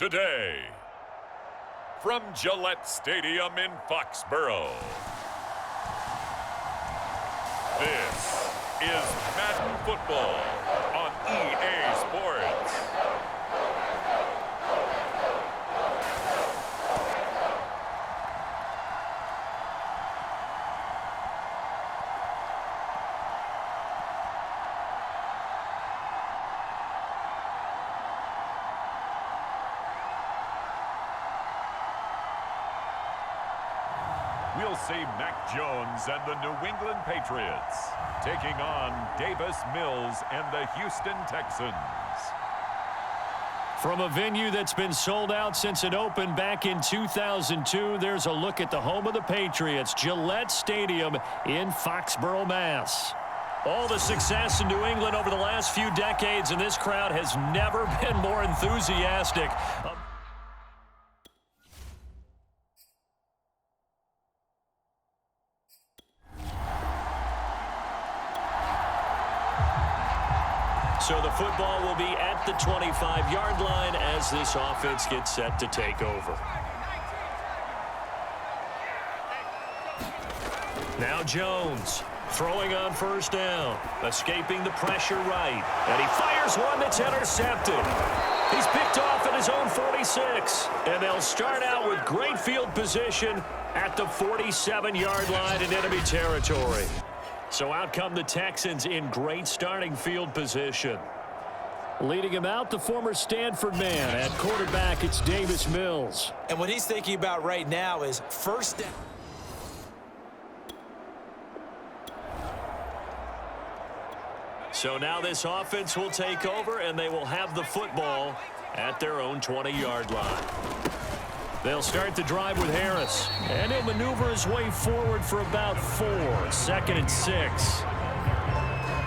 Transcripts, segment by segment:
Today, from Gillette Stadium in Foxborough, this is Madden Football on EA Sports. We'll see Mac Jones and the New England Patriots taking on Davis Mills and the Houston Texans. From a venue that's been sold out since it opened back in 2002, there's a look at the home of the Patriots, Gillette Stadium in Foxborough, Mass. All the success in New England over the last few decades, and this crowd has never been more enthusiastic. So the football will be at the 25-yard line as this offense gets set to take over. Now Jones throwing on first down, escaping the pressure right, and he fires one that's intercepted. He's picked off at his own 46, and they'll start out with great field position at the 47-yard line in enemy territory. So out come the Texans in great starting field position. Leading him out, the former Stanford man. At quarterback, it's Davis Mills. And what he's thinking about right now is first down. So now this offense will take over, and they will have the football at their own 20-yard line. They'll start the drive with Harris, and he'll maneuver his way forward for about 4. 2nd and 6.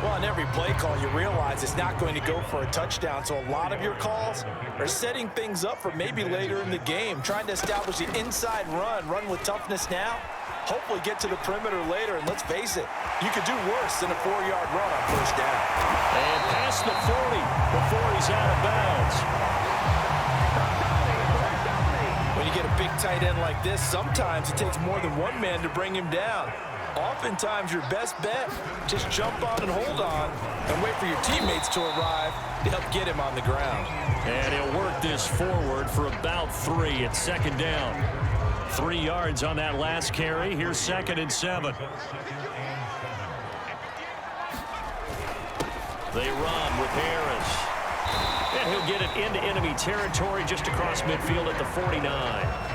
Well, on every play call, you realize it's not going to go for a touchdown, so a lot of your calls are setting things up for maybe later in the game, trying to establish the inside run with toughness now, hopefully get to the perimeter later, and let's face it, you could do worse than a 4-yard run on first down. And past the 40 before he's out of bounds. When you get a big tight end like this, sometimes it takes more than one man to bring him down. Oftentimes, your best bet, just jump on and hold on and wait for your teammates to arrive to help get him on the ground. And he'll work this forward for about 3 at 2nd down. 3 yards on that last carry. Here's 2nd and 7. They run with Harris. And he'll get it into enemy territory just across midfield at the 49.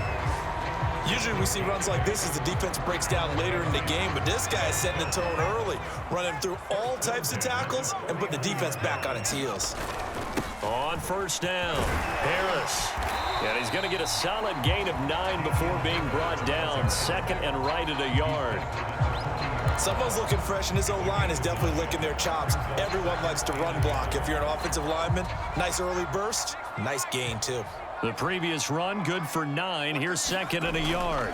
Usually we see runs like this as the defense breaks down later in the game, but this guy is setting the tone early, running through all types of tackles and put the defense back on its heels. On first down, Harris. And he's going to get a solid gain of 9 before being brought down. 2nd and right at a yard. Someone's looking fresh, and his O-line is definitely licking their chops. Everyone likes to run block. If you're an offensive lineman, nice early burst, nice gain too. The previous run, good for 9. Here's 2nd and a yard.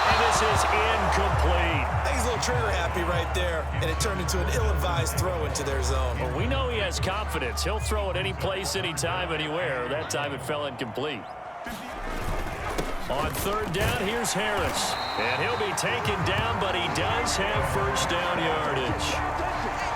And this is incomplete. I think he's a little trigger happy right there, and it turned into an ill-advised throw into their zone. Well, we know he has confidence. He'll throw it any place, anytime, anywhere. That time it fell incomplete. On 3rd down, here's Harris. And he'll be taken down, but he does have first down yardage.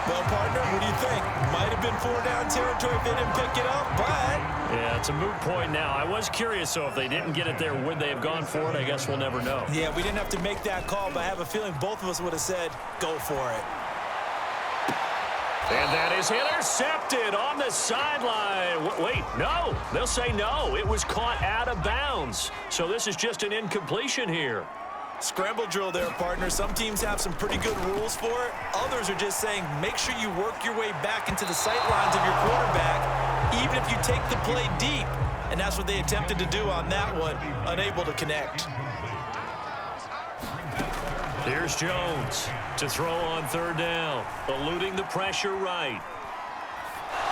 Well, partner, what do you think? Might have been 4-down territory if they didn't pick it up, but... Yeah, it's a moot point now. I was curious, so if they didn't get it there, would they have gone for it? I guess we'll never know. Yeah, we didn't have to make that call, but I have a feeling both of us would have said, go for it. And that is intercepted on the sideline. Wait, no. They'll say no. It was caught out of bounds. So this is just an incompletion here. Scramble drill there, partner. Some teams have some pretty good rules for it. Others are just saying make sure you work your way back into the sight lines of your quarterback, even if you take the play deep. And that's what they attempted to do on that one, unable to connect. Here's Jones to throw on third down, eluding the pressure right.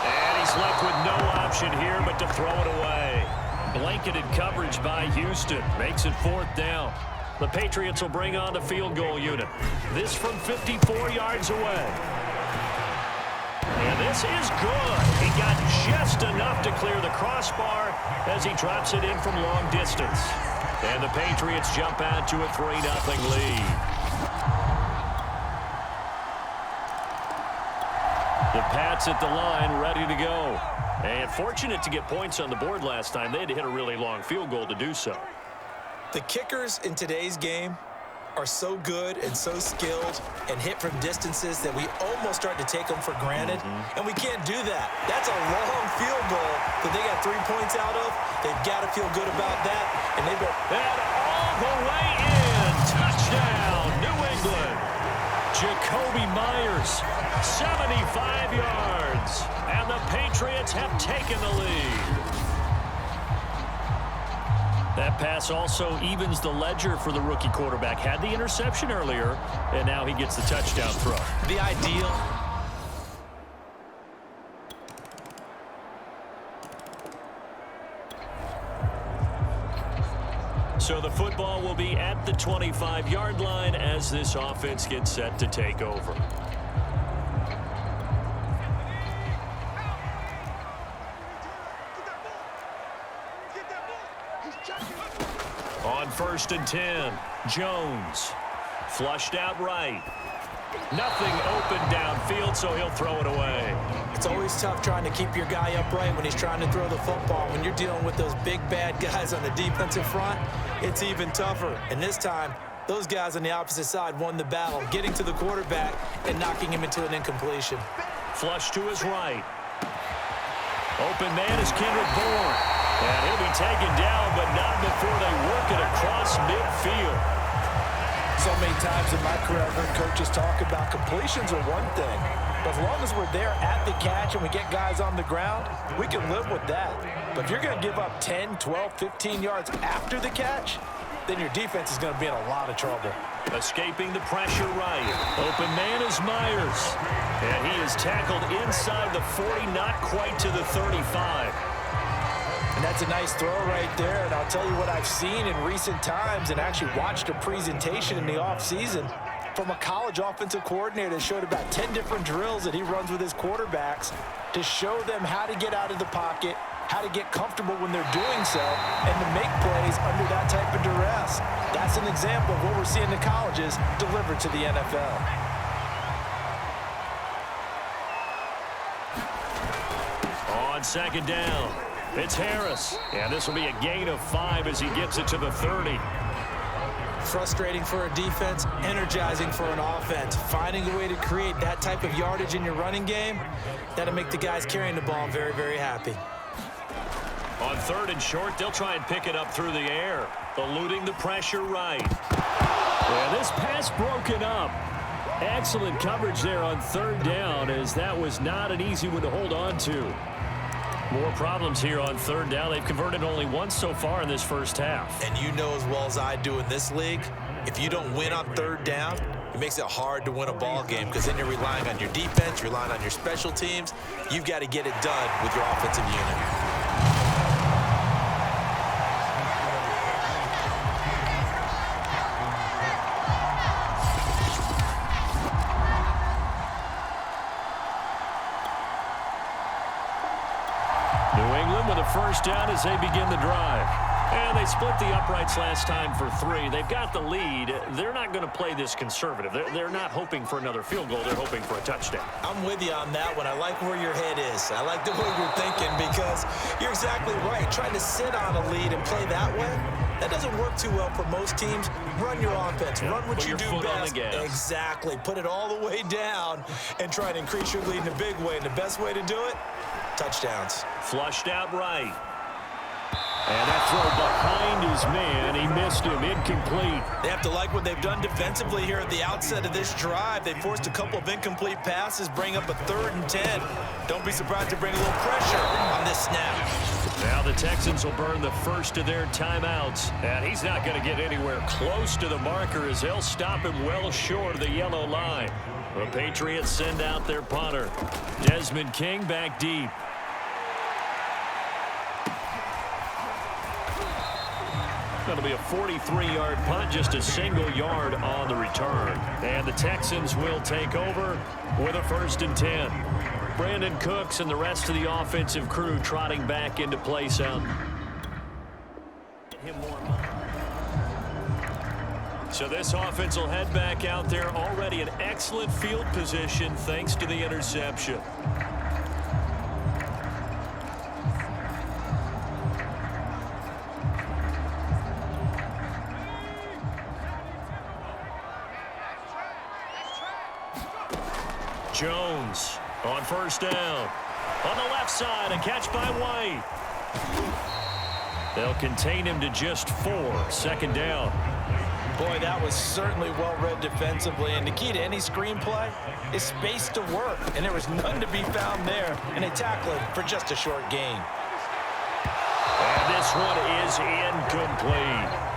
And he's left with no option here but to throw it away. Blanketed coverage by Houston makes it fourth down. The Patriots will bring on the field goal unit. This from 54 yards away. And this is good. He got just enough to clear the crossbar as he drops it in from long distance. And the Patriots jump out to a 3-0 lead. The Pats at the line, ready to go. And fortunate to get points on the board last time. They had to hit a really long field goal to do so. The kickers in today's game are so good and so skilled and hit from distances that we almost start to take them for granted. And we can't do that. That's a long field goal that they got 3 points out of. They've got to feel good about that. And they've got that all the way in. Touchdown, New England. Jacoby Myers, 75 yards. And the Patriots have taken the lead. That pass also evens the ledger for the rookie quarterback. Had the interception earlier, and now he gets the touchdown throw. The ideal. So the football will be at the 25-yard line as this offense gets set to take over. On 1st and 10, Jones flushed out right. Nothing open downfield, so he'll throw it away. It's always tough trying to keep your guy upright when he's trying to throw the football. When you're dealing with those big, bad guys on the defensive front, it's even tougher. And this time, those guys on the opposite side won the battle, getting to the quarterback and knocking him into an incompletion. Flush to his right. Open man is Kendrick Bourne. And he'll be taken down, but not before they work it across midfield. So many times in my career, I've heard coaches talk about completions are one thing. But as long as we're there at the catch and we get guys on the ground, we can live with that. But if you're going to give up 10, 12, 15 yards after the catch, then your defense is going to be in a lot of trouble. Escaping the pressure right. Open man is Myers. And he is tackled inside the 40, not quite to the 35. And that's a nice throw right there. And I'll tell you what I've seen in recent times and actually watched a presentation in the offseason from a college offensive coordinator that showed about 10 different drills that he runs with his quarterbacks to show them how to get out of the pocket, how to get comfortable when they're doing so, and to make plays under that type of duress. That's an example of what we're seeing in the colleges delivered to the NFL. On 2nd down, it's Harris. And this will be a gain of 5 as he gets it to the 30. Frustrating for a defense, energizing for an offense. Finding a way to create that type of yardage in your running game, that'll make the guys carrying the ball very, very happy. On 3rd and short, they'll try and pick it up through the air, eluding the pressure right. And this pass broken up. Excellent coverage there on 3rd down, as that was not an easy one to hold on to. More problems here on 3rd down. They've converted only once so far in this first half. And you know as well as I do in this league, if you don't win on 3rd down, it makes it hard to win a ball game because then you're relying on your defense, you're relying on your special teams. You've got to get it done with your offensive unit. First down as they begin the drive. And they split the uprights last time for 3. They've got the lead. They're not going to play this conservative. They're not hoping for another field goal. They're hoping for a touchdown. I'm with you on that one. I like where your head is. I like the way you're thinking because you're exactly right. Trying to sit on a lead and play that way, that doesn't work too well for most teams. Run your offense. Run what you do best. Exactly. Put it all the way down and try and increase your lead in a big way. And the best way to do it, touchdowns. Flushed out right. And that throw behind his man, he missed him, incomplete. They have to like what they've done defensively here at the outset of this drive. They forced a couple of incomplete passes, bring up a 3rd and 10. Don't be surprised to bring a little pressure on this snap. Now the Texans will burn the first of their timeouts. And he's not going to get anywhere close to the marker as they'll stop him well short of the yellow line. The Patriots send out their punter. Desmond King back deep. Going to be a 43-yard punt, just a single yard on the return. And the Texans will take over with a 1st and 10. Brandon Cooks and the rest of the offensive crew trotting back into place out. So this offense will head back out there, already in excellent field position thanks to the interception. Jones on 1st down. On the left side, a catch by White. They'll contain him to just 4. 2nd down. Boy, that was certainly well-read defensively. And the key to any screenplay is space to work. And there was none to be found there. And they tackled him for just a short gain. And this one is incomplete.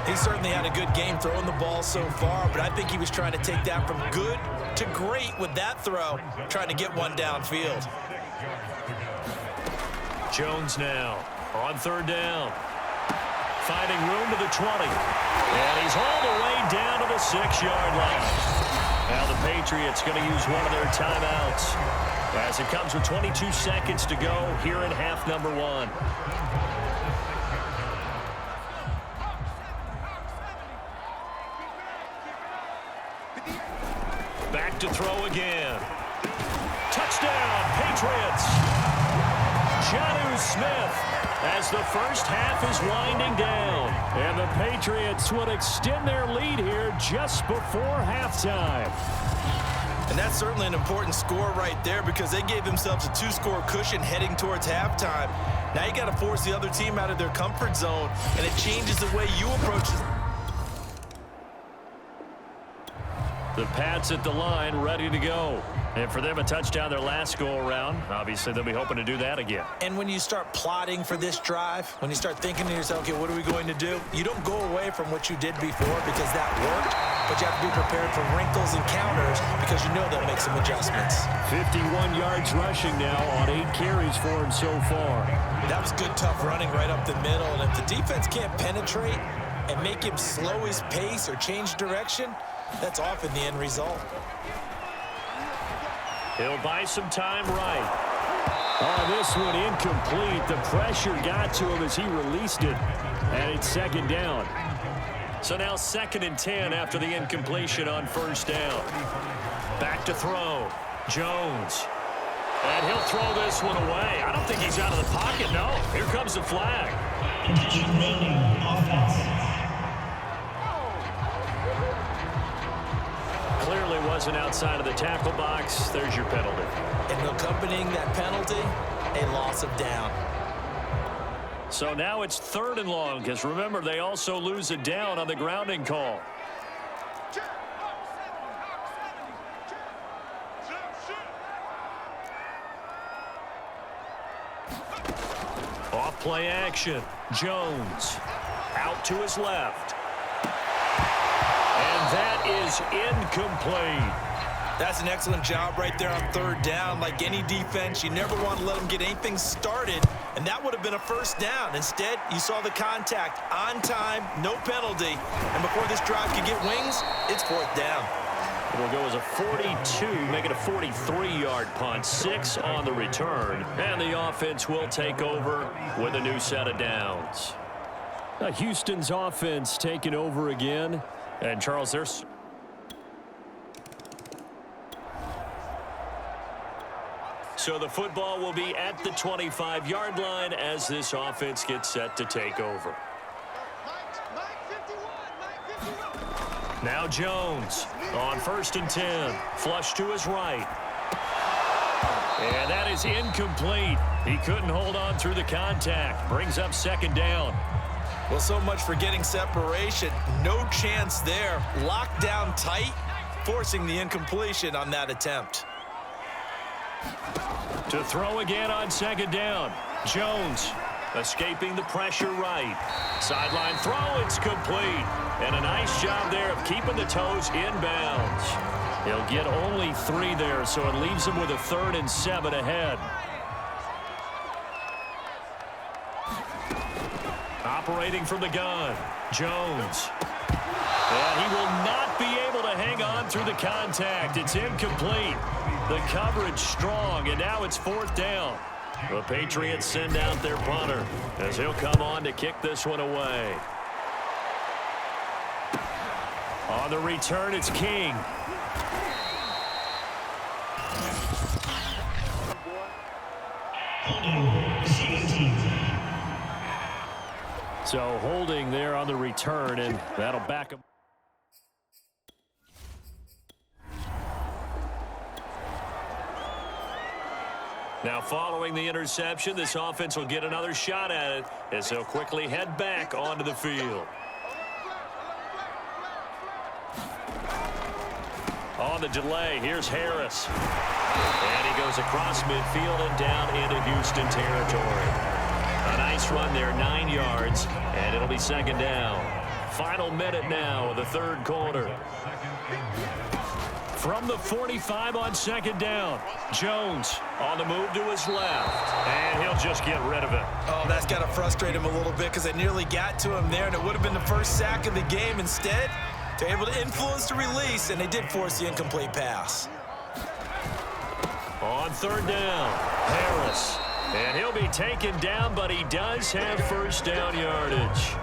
He certainly had a good game throwing the ball so far, but I think he was trying to take that from good to great with that throw, trying to get one downfield. Jones now on 3rd down. Finding room to the 20. And he's all the way down to the 6-yard line. Now the Patriots going to use one of their timeouts as it comes with 22 seconds to go here in half number 1. Back to throw again. Touchdown, Patriots. Jonnu Smith as the first half is winding down. And the Patriots would extend their lead here just before halftime. And that's certainly an important score right there because they gave themselves a 2-score cushion heading towards halftime. Now you got to force the other team out of their comfort zone, and it changes the way you approach it. The Pats at the line, ready to go. And for them, a touchdown their last go-around. Obviously, they'll be hoping to do that again. And when you start plotting for this drive, when you start thinking to yourself, okay, what are we going to do? You don't go away from what you did before because that worked, but you have to be prepared for wrinkles and counters because you know they'll make some adjustments. 51 yards rushing now on 8 carries for him so far. That was good, tough running right up the middle. And if the defense can't penetrate and make him slow his pace or change direction, that's often the end result. He'll buy some time right. Oh, this one incomplete. The pressure got to him as he released it. And it's 2nd down. So now 2nd and 10 after the incompletion on 1st down. Back to throw. Jones. And he'll throw this one away. I don't think he's out of the pocket, no. Here comes the flag. Clearly wasn't outside of the tackle box. There's your penalty. And accompanying that penalty, a loss of down. So now it's 3rd and long, because remember, they also lose a down on the grounding call. Off play action. Jones out to his left. And that is incomplete. That's an excellent job right there on 3rd down. Like any defense, you never want to let them get anything started, and that would have been a 1st down. Instead, you saw the contact on time, no penalty, and before this drive could get wings, it's 4th down. It'll go as a 42, make it a 43-yard punt, 6 on the return, and the offense will take over with a new set of downs. Now Houston's offense taking over again. And, Charles, there's... So the football will be at the 25-yard line as this offense gets set to take over. Now Jones on 1st and 10. Flush to his right. And that is incomplete. He couldn't hold on through the contact. Brings up second down. Well, so much for getting separation. No chance there. Locked down tight, forcing the incompletion on that attempt. To throw again on second down. Jones escaping the pressure right. Sideline throw, it's complete. And a nice job there of keeping the toes inbounds. He'll get only 3 there, so it leaves him with a 3rd and 7 ahead. Operating from the gun, Jones. And he will not be able to hang on through the contact. It's incomplete. The coverage strong, and now it's 4th down. The Patriots send out their punter as he'll come on to kick this one away. On the return, it's King. So holding there on the return, and that'll back him. Now following the interception, this offense will get another shot at it as they'll quickly head back onto the field. On the delay, here's Harris. And he goes across midfield and down into Houston territory. A nice run there, 9 yards, and it'll be second down. Final minute now of the 3rd quarter. From the 45 on second down, Jones on the move to his left, and he'll just get rid of it. Oh, that's got to frustrate him a little bit because they nearly got to him there, and it would have been the first sack of the game. Instead, they're able to influence the release, and they did force the incomplete pass. On 3rd down, Harris, and he'll be taken down, but he does have first down yardage.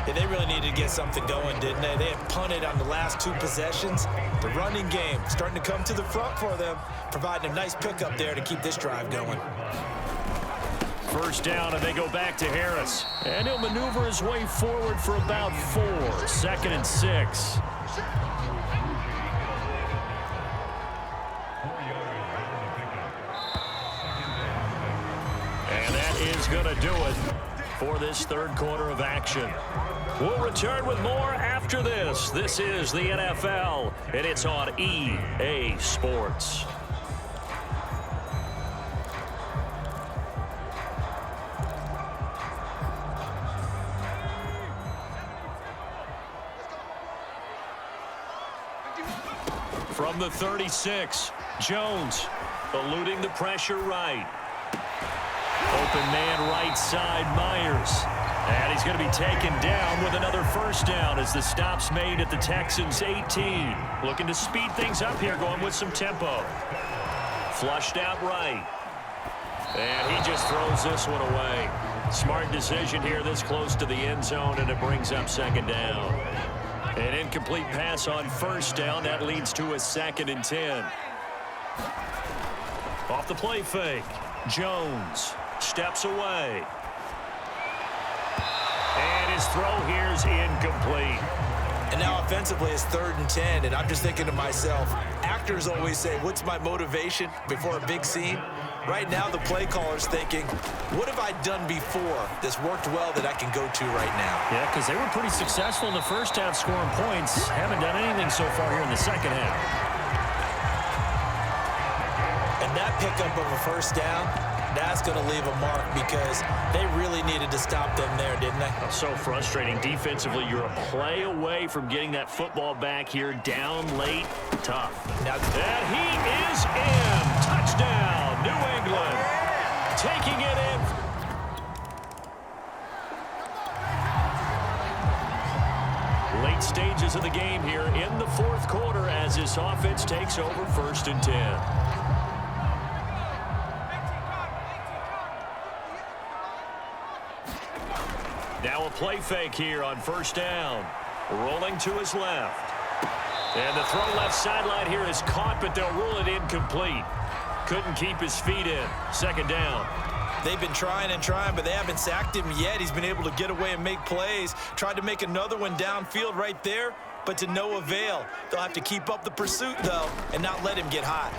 Yeah, they really needed to get something going, didn't they? They had punted on the last 2 possessions. The running game starting to come to the front for them, providing a nice pickup there to keep this drive going. First down, and they go back to Harris. And he'll maneuver his way forward for about 4. 2nd and 6. And that is going to do it for this 3rd quarter of action. We'll return with more after this. This is the NFL, and it's on EA Sports. From the 36, Jones eluding the pressure right. Open man right side, Myers. And he's going to be taken down with another first down as the stop's made at the Texans' 18. Looking to speed things up here, going with some tempo. Flushed out right. And he just throws this one away. Smart decision here this close to the end zone, and it brings up second down. An incomplete pass on first down. That leads to a 2nd and 10. Off the play fake. Jones steps away. And his throw here is incomplete. And now offensively it's 3rd and 10, and I'm just thinking to myself, actors always say, what's my motivation before a big scene? Right now the play caller's thinking, what have I done before that's worked well that I can go to right now? Yeah, because they were pretty successful in the first half scoring points. Haven't done anything so far here in the second half. And that pickup of a first down, that's going to leave a mark because they really needed to stop them there, didn't they? So frustrating. Defensively, you're a play away from getting that football back here down late. Tough. Now, and he is in. Touchdown, New England. Taking it in. Late stages of the game here in the 4th quarter as this offense takes over 1st and 10. Now a play fake here on first down. Rolling to his left. And the throw left sideline here is caught, but they'll rule it incomplete. Couldn't keep his feet in. Second down. They've been trying and trying, but they haven't sacked him yet. He's been able to get away and make plays. Tried to make another one downfield right there, but to no avail. They'll have to keep up the pursuit, though, and not let him get hot.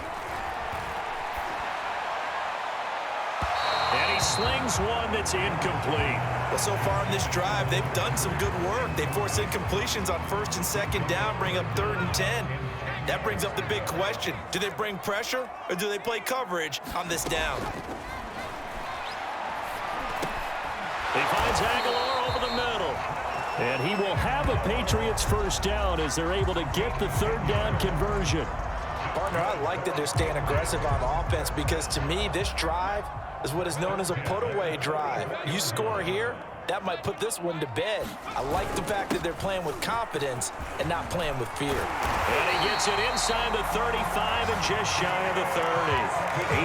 And he slings one that's incomplete. Well, so far in this drive, they've done some good work. They force incompletions on 1st and 2nd down, bring up 3rd and 10. That brings up the big question. Do they bring pressure or do they play coverage on this down? He finds Aguilar over the middle. And he will have a Patriots first down as they're able to get the 3rd down conversion. Partner, I like that they're staying aggressive on offense because to me, this drive is what is known as a put-away drive. You score here, that might put this one to bed. I like the fact that they're playing with confidence and not playing with fear. And he gets it inside the 35 and just shy of the 30.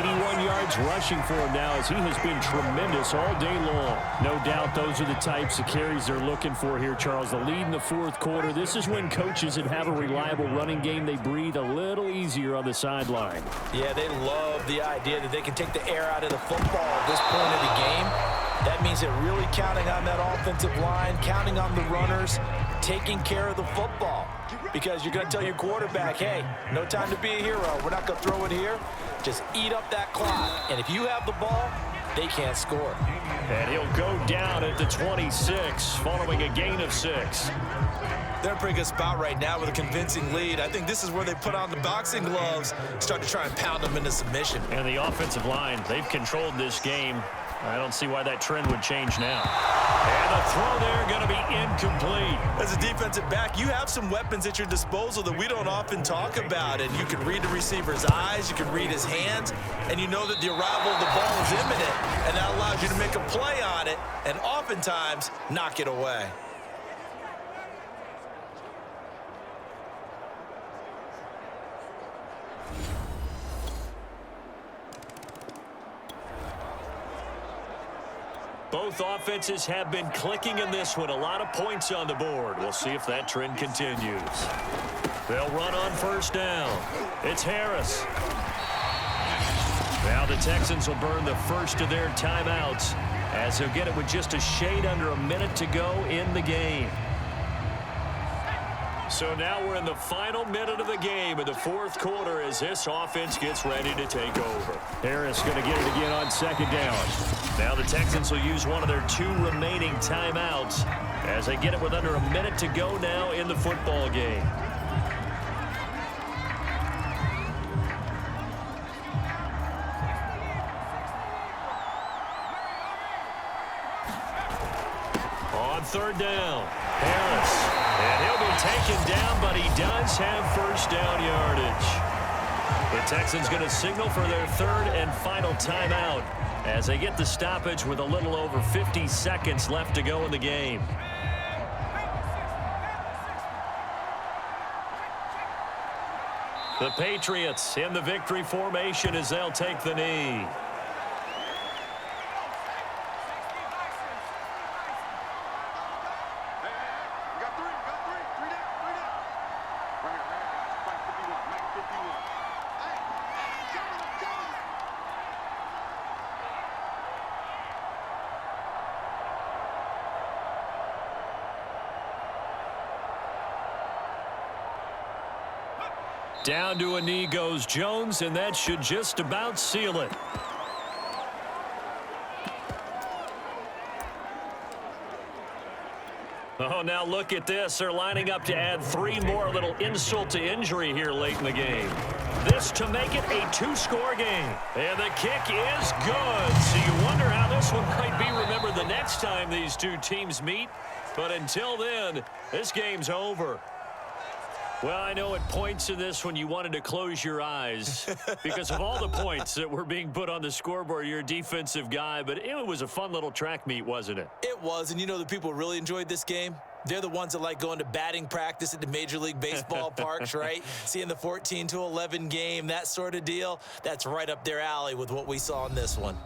81 yards rushing for him now as he has been tremendous all day long. No doubt those are the types of carries they're looking for here, Charles. The lead in the 4th quarter. This is when coaches that have a reliable running game, they breathe a little easier on the sideline. Yeah, they love the idea that they can take the air out of the football at this point of the game. That means they're really counting on that offensive line, counting on the runners, taking care of the football. Because you're going to tell your quarterback, hey, no time to be a hero. We're not going to throw it here. Just eat up that clock. And if you have the ball, they can't score. And he'll go down at the 26 following a gain of 6. They're in a pretty good spot right now with a convincing lead. I think this is where they put on the boxing gloves, start to try and pound them into submission. And the offensive line, they've controlled this game. I don't see why that trend would change now. And the throw there going to be incomplete. As a defensive back, you have some weapons at your disposal that we don't often talk about. And you can read the receiver's eyes, you can read his hands, and you know that the arrival of the ball is imminent. And that allows you to make a play on it and oftentimes knock it away. Both offenses have been clicking in this one. A lot of points on the board. We'll see if that trend continues. They'll run on 1st down. It's Harris. Now the Texans will burn the first of their timeouts as they'll get it with just a shade under a minute to go in the game. So now we're in the final minute of the game in the 4th quarter as this offense gets ready to take over. Harris going to get it again on 2nd down. Now the Texans will use one of their 2 remaining timeouts as they get it with under a minute to go now in the football game. On 3rd down, Harris. And he'll be taken down, but he does have 1st down yardage. The Texans going to signal for their 3rd and final timeout as they get the stoppage with a little over 50 seconds left to go in the game. The Patriots in the victory formation as they'll take the knee. Down to a knee goes Jones, and that should just about seal it. Oh, now look at this. They're lining up to add 3 more, a little insult to injury here late in the game. This to make it a 2-score game. And the kick is good. So you wonder how this one might be remembered the next time these 2 teams meet. But until then, this game's over. Well, I know at points in this when you wanted to close your eyes because of all the points that were being put on the scoreboard. You're a defensive guy, but it was a fun little track meet, wasn't it? It was, and you know the people really enjoyed this game? They're the ones that like going to batting practice at the Major League Baseball parks, right? Seeing the 14-11 game, that sort of deal. That's right up their alley with what we saw in this one.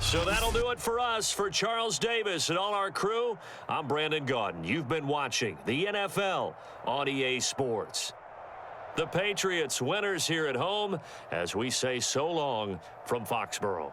So that'll do it for us. For Charles Davis and all our crew, I'm Brandon Gaudin. You've been watching the NFL on EA Sports. The Patriots winners here at home as we say so long from Foxborough.